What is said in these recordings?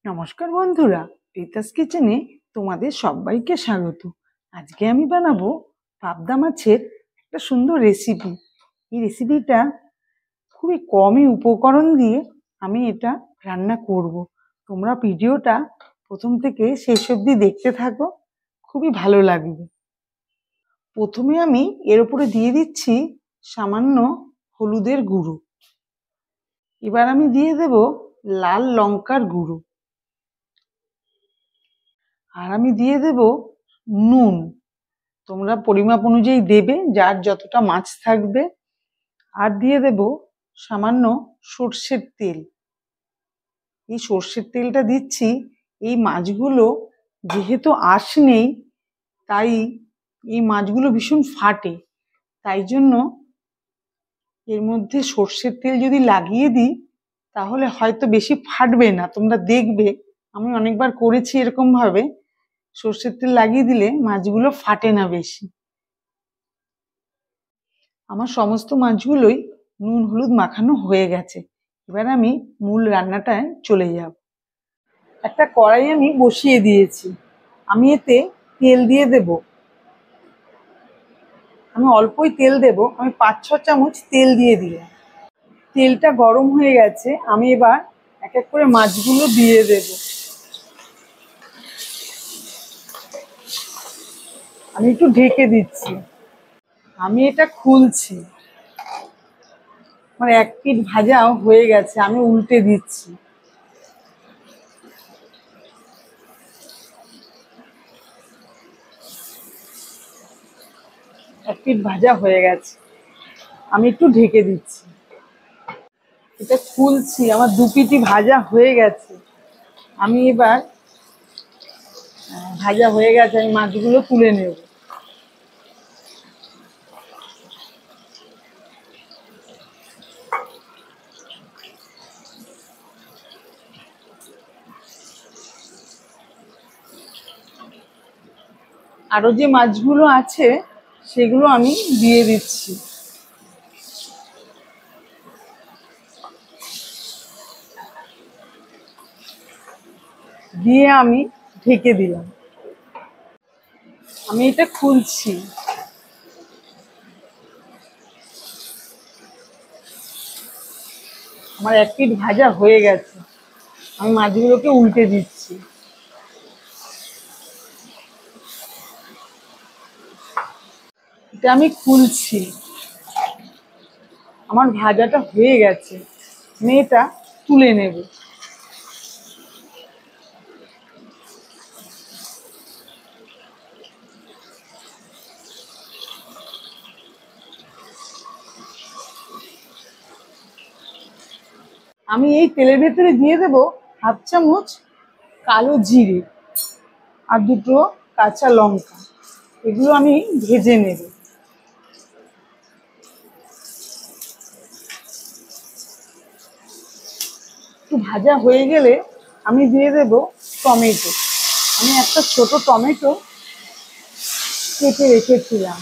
নমস্কার বন্ধুরা, রিতাস কিচেনে তোমাদের সবাইকে স্বাগত। আজকে আমি বানাবো পাবদা মাছের একটা সুন্দর রেসিপি। এই রেসিপিটা খুবই কমই উপকরণ দিয়ে আমি এটা রান্না করব। তোমরা ভিডিওটা প্রথম থেকে শেষ অবধি দেখতে থাকো, খুবই ভালো লাগবে। প্রথমে আমি এর উপরে দিয়ে দিচ্ছি সামান্য হলুদের গুঁড়ো। এবার আমি দিয়ে দেব লাল লঙ্কার গুঁড়ো। আর আমি দিয়ে দেব নুন। তোমরা পরিমাপ অনুযায়ী দেবে, যার যতটা মাছ থাকবে। আর দিয়ে দেব সামান্য সর্ষের তেল। এই সর্ষের তেলটা দিচ্ছি এই মাছগুলো যেহেতু আঁশ নেই, তাই এই মাছগুলো ভীষণ ফাটে। তাই জন্য এর মধ্যে সর্ষের তেল যদি লাগিয়ে দিই তাহলে হয়তো বেশি ফাটবে না। তোমরা দেখবে, আমি অনেকবার করেছি এরকম ভাবে। সর্ষের তেল লাগিয়ে দিলে মাছগুলো ফাটে না বেশি। আমার সমস্ত মাছগুলোই নুন হলুদ মাখানো হয়ে গেছে। এবার আমি মূল রান্নাটায় চলে যাব। একটা কড়াই আমি বসিয়ে দিয়েছি। আমি এতে তেল দিয়ে দেব। আমি অল্পই তেল দেব, আমি 5-6 চামচ তেল দিয়ে দিলাম। তেলটা গরম হয়ে গেছে, আমি এবার এক এক করে মাছগুলো দিয়ে দেব। আমি একটু ঢেকে দিচ্ছি। আমি এটা খুলছি। আমার এক পিঠ ভাজাও হয়ে গেছে, আমি উল্টে দিচ্ছি। এক পিঠ ভাজা হয়ে গেছে, আমি একটু ঢেকে দিচ্ছি। এটা খুলছি, আমার দু পিঠই ভাজা হয়ে গেছে। আমি এবার ভাজা হয়ে গেছে, আমি মাছগুলো তুলে নেব। আরো যে মাছগুলো আছে সেগুলো আমি দিয়ে দিচ্ছি। দিয়ে আমি ঢেকে দিলাম। আমি এটা খুলছি। আমার এক পিঠ ভাজা হয়ে গেছে, আমি মাছগুলোকে উল্টে দিচ্ছি। এটা আমি খুলছি। আমার ভাজাটা হয়ে গেছে, আমি এটা তুলে নেব। আমি এই তেলের ভেতরে দিয়ে দেব 1/2 চামচ কালো জিরে আর 2টো কাঁচা লঙ্কা। এগুলো আমি ভেজে নেব। একটু ভাজা হয়ে গেলে আমি দিয়ে দেব টমেটো। আমি একটা ছোট টমেটো কেটে রেখেছিলাম।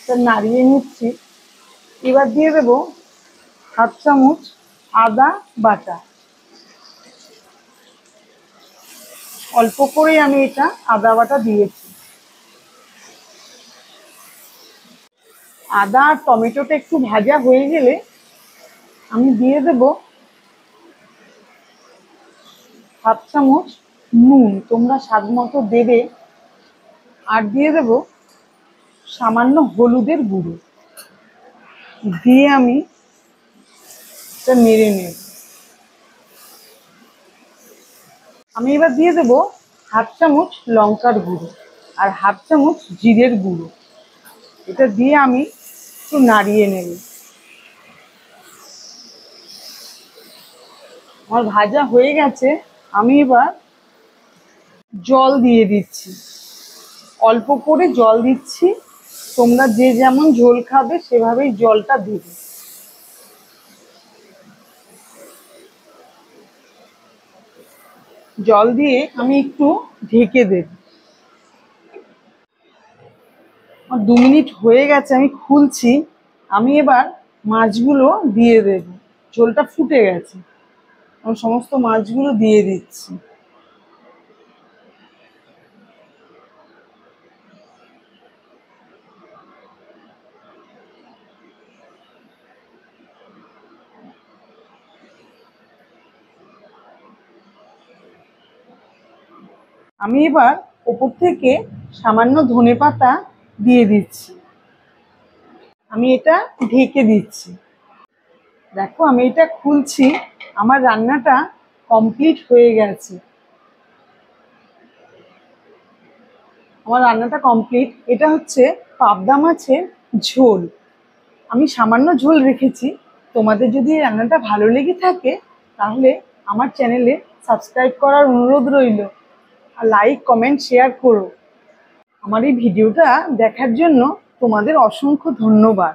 তা নাড়িয়ে নিচ্ছি। এবার দিয়ে দেব 1/2 চামচ আদা বাটা। অল্প করেই আমি এটা আদা বাটা দিয়েছি। আদা আর টমেটোটা একটু ভাজা হয়ে গেলে আমি দিয়ে দেব 1/2 চামচ নুন। তোমরা স্বাদ মতো দেবে। আর দিয়ে দেব সামান্য হলুদের গুঁড়ো। দিয়ে আমি এটা নেড়ে নেব। আমি এবার দিয়ে দেব 1/2 চামচ লঙ্কার গুঁড়ো আর 1/2 চামচ জিরের গুঁড়ো। এটা দিয়ে আমি একটু নাড়িয়ে নেব। আমার ভাজা হয়ে গেছে, আমি এবার জল দিয়ে দিচ্ছি। অল্প করে জল দিচ্ছি। তোমরা যে যেমন ঝোল খাবে সেভাবেই জলটা দেবে। জল দিয়ে আমি একটু ঢেকে দেব। 2 মিনিট হয়ে গেছে, আমি খুলছি। আমি এবার মাছগুলো দিয়ে দেব। ঝোলটা ফুটে গেছে। আমি সমস্ত মাছগুলো দিয়ে দিচ্ছি। আমি এবার ওপর থেকে সামান্য ধনেপাতা দিয়ে দিচ্ছি। আমি এটা ঢেকে দিচ্ছি। দেখো আমি এটা খুলছি, আমার রান্নাটা কমপ্লিট হয়ে গেছে। আমার রান্নাটা কমপ্লিট। এটা হচ্ছে পাবদা মাছের ঝোল। আমি সামান্য ঝোল রেখেছি। তোমাদের যদি এই রান্নাটা ভালো লেগে থাকে তাহলে আমার চ্যানেলে সাবস্ক্রাইব করার অনুরোধ রইল, আর লাইক কমেন্ট শেয়ার করো। আমার এই ভিডিওটা দেখার জন্য তোমাদের অসংখ্য ধন্যবাদ।